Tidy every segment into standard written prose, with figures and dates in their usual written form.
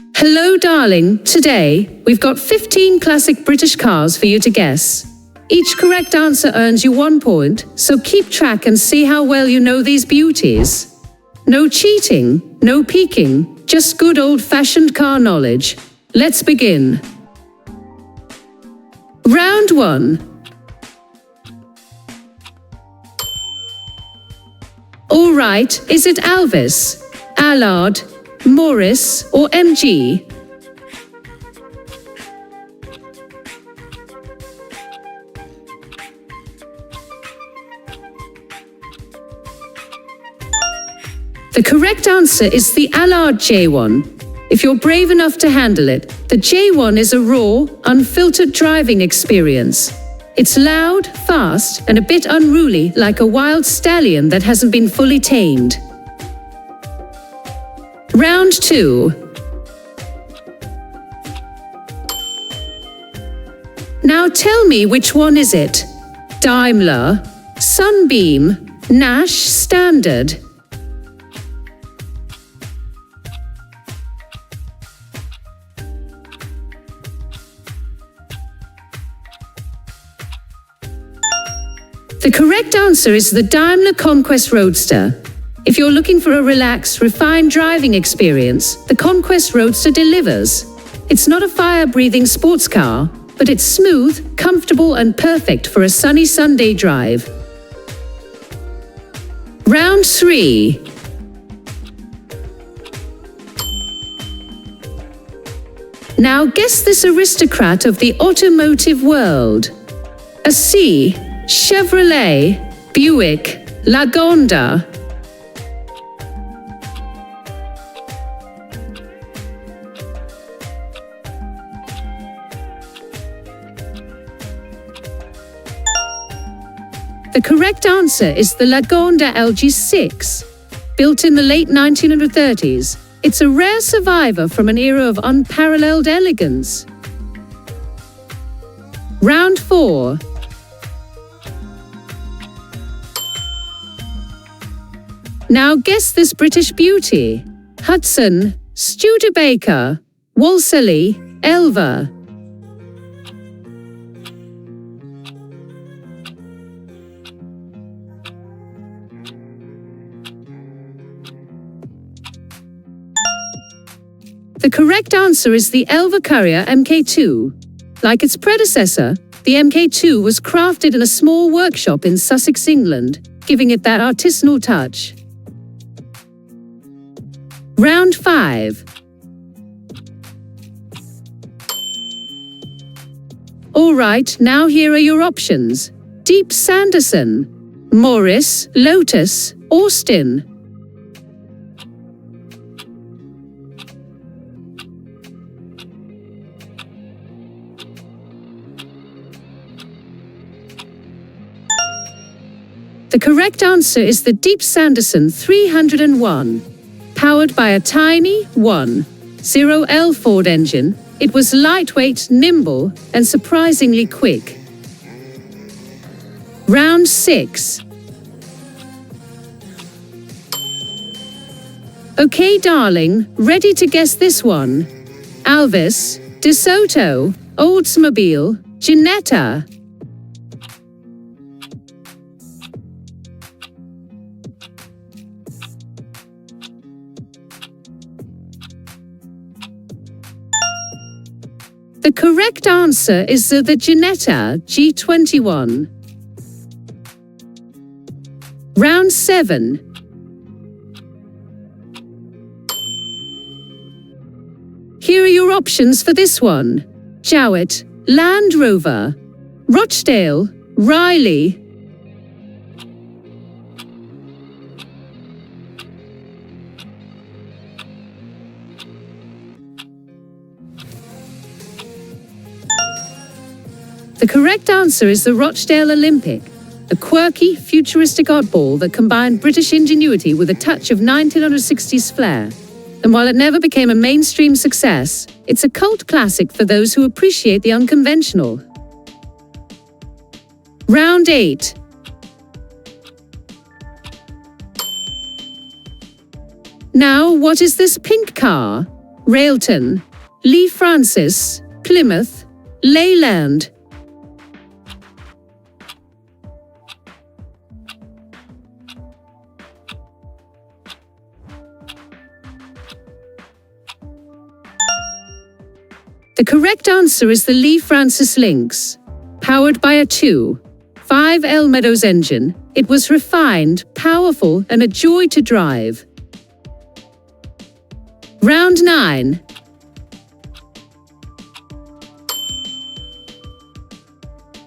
Hello, darling. Today, we've got 15 classic British cars for you to guess. Each correct answer earns you 1 point, so keep track and see how well you know these beauties. No cheating, no peeking, just good old-fashioned car knowledge. Let's begin. Round 1. All right, is it Elvis, Allard, Morris, or MG? The correct answer is the Allard J1. If you're brave enough to handle it, the J1 is a raw, unfiltered driving experience. It's loud, fast, and a bit unruly, like a wild stallion that hasn't been fully tamed. Round 2. Now tell me, which one is it? Daimler, Sunbeam, Nash Standard. The correct answer is the Daimler Conquest Roadster. If you're looking for a relaxed, refined driving experience, the Conquest Roadster delivers. It's not a fire-breathing sports car, but it's smooth, comfortable, and perfect for a sunny Sunday drive. Round 3. Now guess this aristocrat of the automotive world. A C. Chevrolet, Buick, Lagonda. The correct answer is the Lagonda LG6. Built in the late 1930s, it's a rare survivor from an era of unparalleled elegance. Round 4. Now guess this British beauty. Hudson, Studebaker, Wolseley, Elva. The correct answer is the Elva Courier MK2. Like its predecessor, the MK2 was crafted in a small workshop in Sussex, England, giving it that artisanal touch. Round 5. All right, now here are your options. Deep Sanderson, Morris, Lotus, Austin. The correct answer is the Deep Sanderson 301. Powered by a tiny 1.0L Ford engine, it was lightweight, nimble, and surprisingly quick. Round 6. Okay, darling, ready to guess this one? Alvis, DeSoto, Oldsmobile, Ginetta. The correct answer is the Ginetta G21. Round 7. Here are your options for this one. Jowett, Land Rover, Rochdale, Riley. The correct answer is the Rochdale Olympic, a quirky, futuristic oddball that combined British ingenuity with a touch of 1960s flair. And while it never became a mainstream success, it's a cult classic for those who appreciate the unconventional. Round 8. Now, what is this pink car? Railton, Lee Francis, Plymouth, Leyland. The correct answer is the Lee Francis Lynx. Powered by a 2.5L Meadows engine, it was refined, powerful, and a joy to drive. Round 9.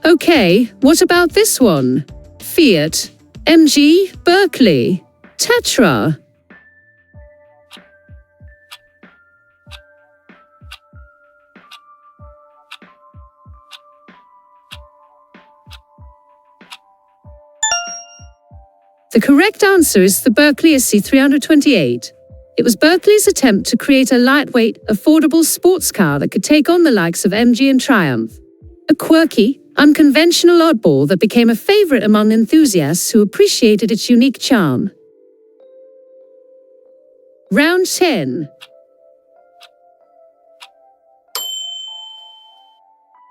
Okay, what about this one? Fiat, MG, Berkeley, Tatra. The correct answer is the Berkeley SC328. It was Berkeley's attempt to create a lightweight, affordable sports car that could take on the likes of MG and Triumph. A quirky, unconventional oddball that became a favorite among enthusiasts who appreciated its unique charm. Round 10.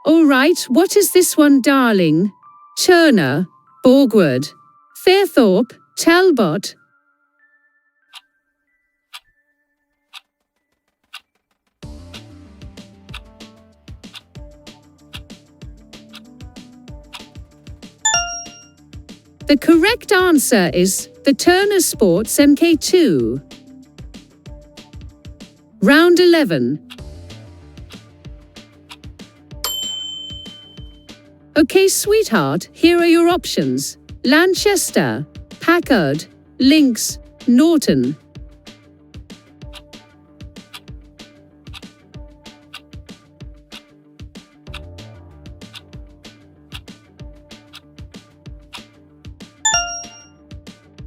All right, what is this one, darling? Turner, Borgwood, Fairthorpe, Talbot. The correct answer is the Turner Sports MK2. Round 11. Okay, sweetheart, here are your options. Lanchester, Packard, Lynx, Norton.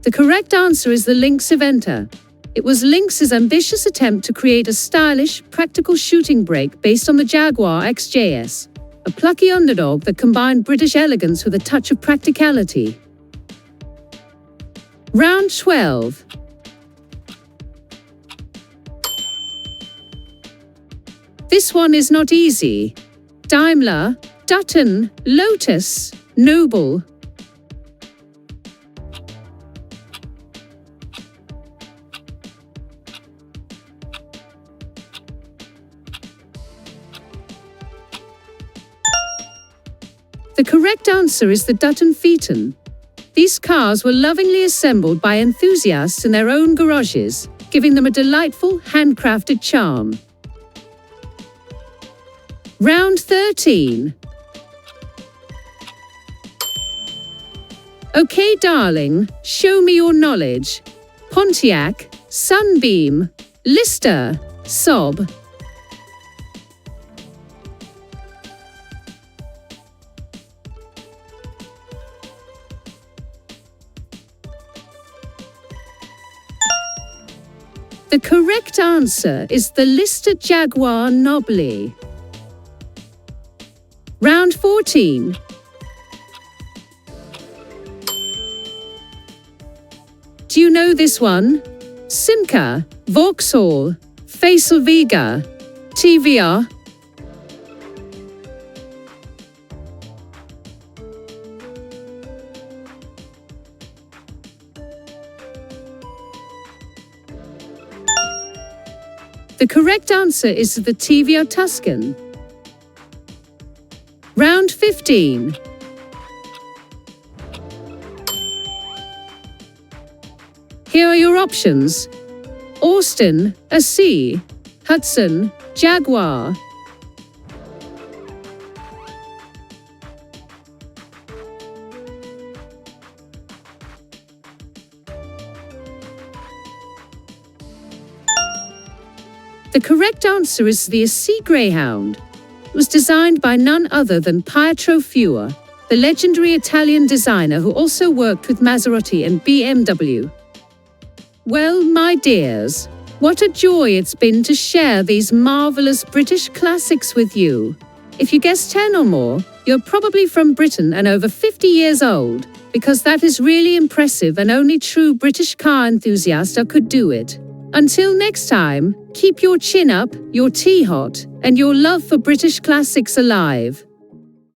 The correct answer is the Lynx Aventa. It was Lynx's ambitious attempt to create a stylish, practical shooting brake based on the Jaguar XJS, a plucky underdog that combined British elegance with a touch of practicality. Round 12. This one is not easy. Daimler, Dutton, Lotus, Noble. The correct answer is the Dutton Phaeton. These cars were lovingly assembled by enthusiasts in their own garages, giving them a delightful, handcrafted charm. Round 13. Okay, darling, show me your knowledge. Pontiac, Sunbeam, Lister, Saab. The correct answer is the Lister Jaguar Nobly. Round 14. Do you know this one? Simca, Vauxhall, Faisal Vega, TVR. The correct answer is the TVR Tuscan. Round 15. Here are your options. Austin, AC, Hudson, Jaguar. The correct answer is the AC Greyhound. It was designed by none other than Pietro Fua, the legendary Italian designer who also worked with Maserati and BMW. Well, my dears, what a joy it's been to share these marvelous British classics with you. If you guessed 10 or more, you're probably from Britain and over 50 years old, because that is really impressive and only true British car enthusiasts could do it. Until next time, keep your chin up, your tea hot, and your love for British classics alive.